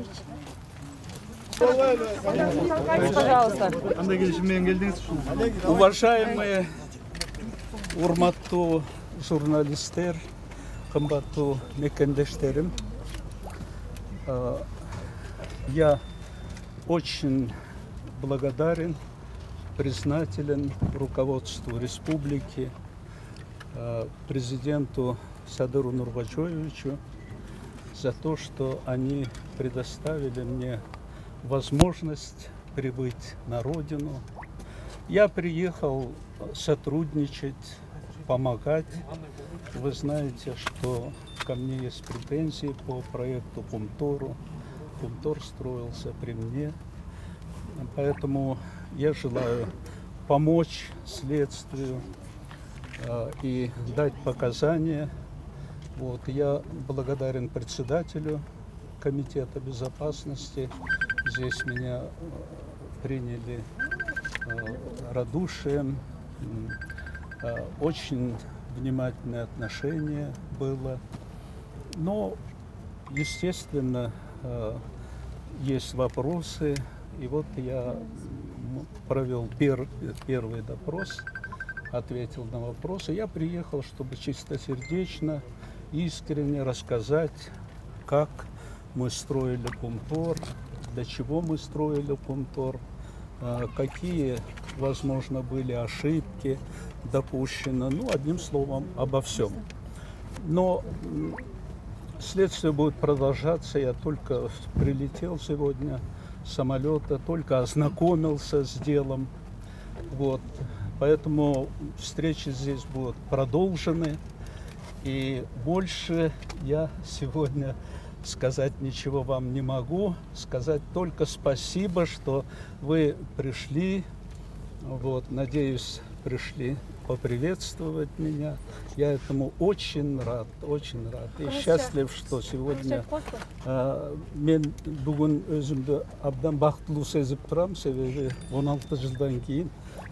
Алексеевич. Пожалуйста. Уважаемые урматтуу журналисттер, кымбаттуу мекендештерим, я очень благодарен, признателен руководству республики, президенту Садыру Нурбачевичу за то, что они предоставили мне возможность прибыть на родину. Я приехал сотрудничать, помогать. Вы знаете, что ко мне есть претензии по проекту Пумтору. Пумтор строился при мне. Поэтому я желаю помочь следствию и дать показания. Вот, я благодарен председателю комитета безопасности. Здесь меня приняли радушием. Очень внимательное отношение было. Но, естественно, есть вопросы. И вот я провел первый допрос, ответил на вопросы. Я приехал, чтобы чистосердечно, искренне рассказать, как мы строили Пумтор, для чего мы строили Пумтор, какие, возможно, были ошибки допущены. Ну, одним словом, обо всем. Но следствие будет продолжаться. Я только прилетел сегодня с самолета, только ознакомился с делом. Вот. Поэтому встречи здесь будут продолжены. И больше я сегодня сказать ничего вам не могу. Сказать только спасибо, что вы пришли. Вот, надеюсь, пришли поприветствовать меня. Я этому очень рад, очень рад. И счастлив, что сегодня мен бүгін өзімді абдан бақыттылуу сезіп тұрам, себебі 16 жылдан кейін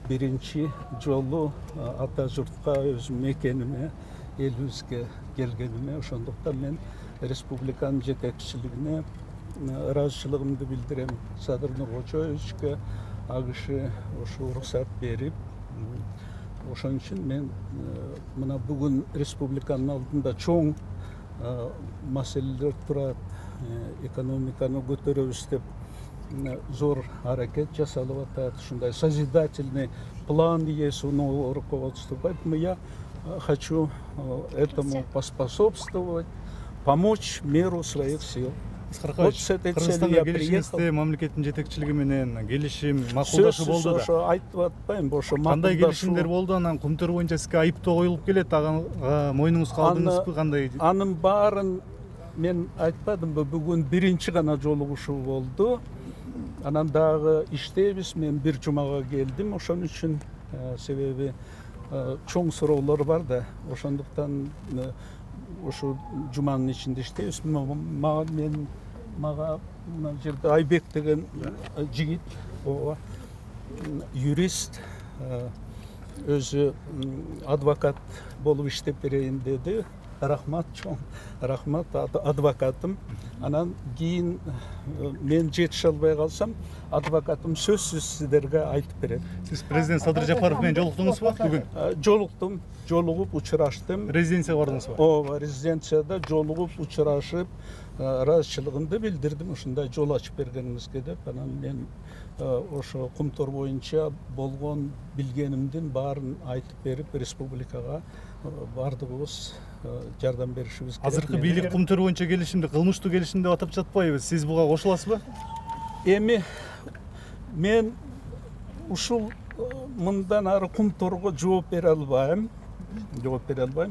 биринчи жолу ата жұртқа өзім мекениме, элибизге келгениме, ошондуктан мен республиканын жетекчилигине ыраазычылыгымды билдирем. Садыр Нурбачевичке ал киши ошо уруксат берип, ошон үчүн мен мына бүгүн республиканын алдында чоң маселелер турат, экономиканы көтөрөбүз деп зор аракет жасалып атат, ушундай созидательный план есть у нового руководства. Поэтому я хочу этому поспособствовать, помочь меру своих сил. Вот с этой целью я приехал. Мамлекеттин жетекчилиги менен келишим, макулдашу болду да. Ошо айтып атпайм, ошо кандай келишимдер болду? Анан Кумтөр боюнча сизге айыптоо коюлуп келет, ага мойнуңузга алдыңызбы, кандай? Анын баарын мен айтпадымбы, бүгүн биринчи гана жолугушуу болду. Анан дагы иштейбиз, мен бир жумага келдим, ошон үчүн себеби чоң суроолор бар да, ошондуктан ошо жуманын ичинде иштейбиз. Мага мына жерде Айбек деген жигит, юрист, өзү адвокат болуп иштеп берейин деди. Рахмат, чоң рахмат, адвокатым. Анан кийин мен жетише албай калсам, адвокатым сөзсүз сиздерге айтып берет. Сиз президент Садыр Жапаров менен жолуктуңузбу бүгүн? Жолуктум, жолугуп учураштым. Резиденцияга бардыңызбы? Ооба, резиденцияда жолугуп учурашып, ыраазычылыгымды билдирдим, ушундай жол ачып бергениңизге деп. Анан мен ошо Кумтор боюнча болгон билгенимдин баарын айтып берип, республикага бардыгыбыз жардам беришибиз керек. Азыркы бийлик Кумтөр боюнча келишимди кылмыштуу келишим деп атап жатпайбы? Сиз буга кошуласызбы? Эми мен ушул мындан ары Кумторго жооп бере албайм.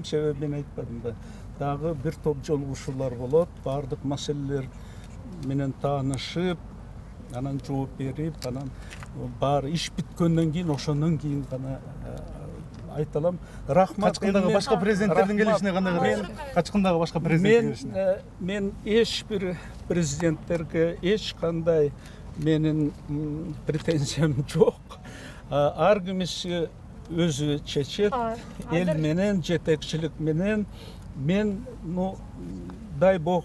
Себеби мен айтпадым да. Дагы бир топ жолугушуулар болот, бардык маселелер менен таанышып, анан жооп берип, анан баары иш бүткөндөн кийин, ошондон кийин гана айталам. Рахмат. Качкындагы башка президенттердин келишине кандай карайсыз? Качкындагы башка президенттер келишине? Мен эч бир президенттерге эч кандай менин претензиям жок. Ар кимиси өзү чечет, эл менен, жетекчилик менен. Мен, дай бог,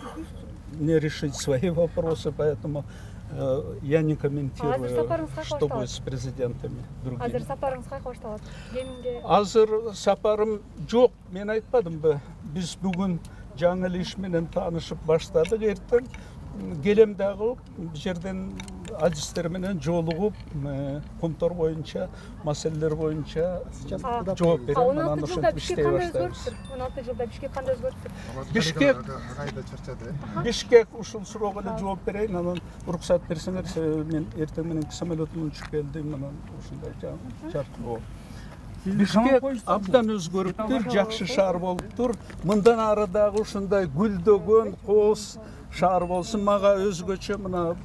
не решить свои вопросы, поэтому я не комментирую, что будет с президентами другими. Азыр сапарыңыз кайка башталат? Кемге? Азыр сапарым жоқ, мен айтпадым ба, біз бүгін жаңы ел иш менен таанышып баштадык, эртең келем дагы жерден адистер менен жолугуп, Кумтор боюнча, маселелер боюнча жооп берем. 16 жылда Бишкек кандай өзгөрүптүр? 16 жылда Бишкек кандай өзгөрүптүр? Бишкек ушул суроого эле жооп берейин, анан уруксат берсеңер, мен эртең менен самолетумун учуп келдим, анан ушундай жакшы. Бишкек абдан өзгөрүптүр, жакшы шаар болуптур. Мындан ары дагы ушундай гүлдөгөн, кооз шаар болсун. Мага өзгөчө мына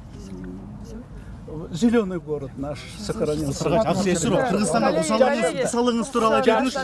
зеленый город наш сохранился. Кыргызстанга кусалыңыз тууралуу айтыңызчы.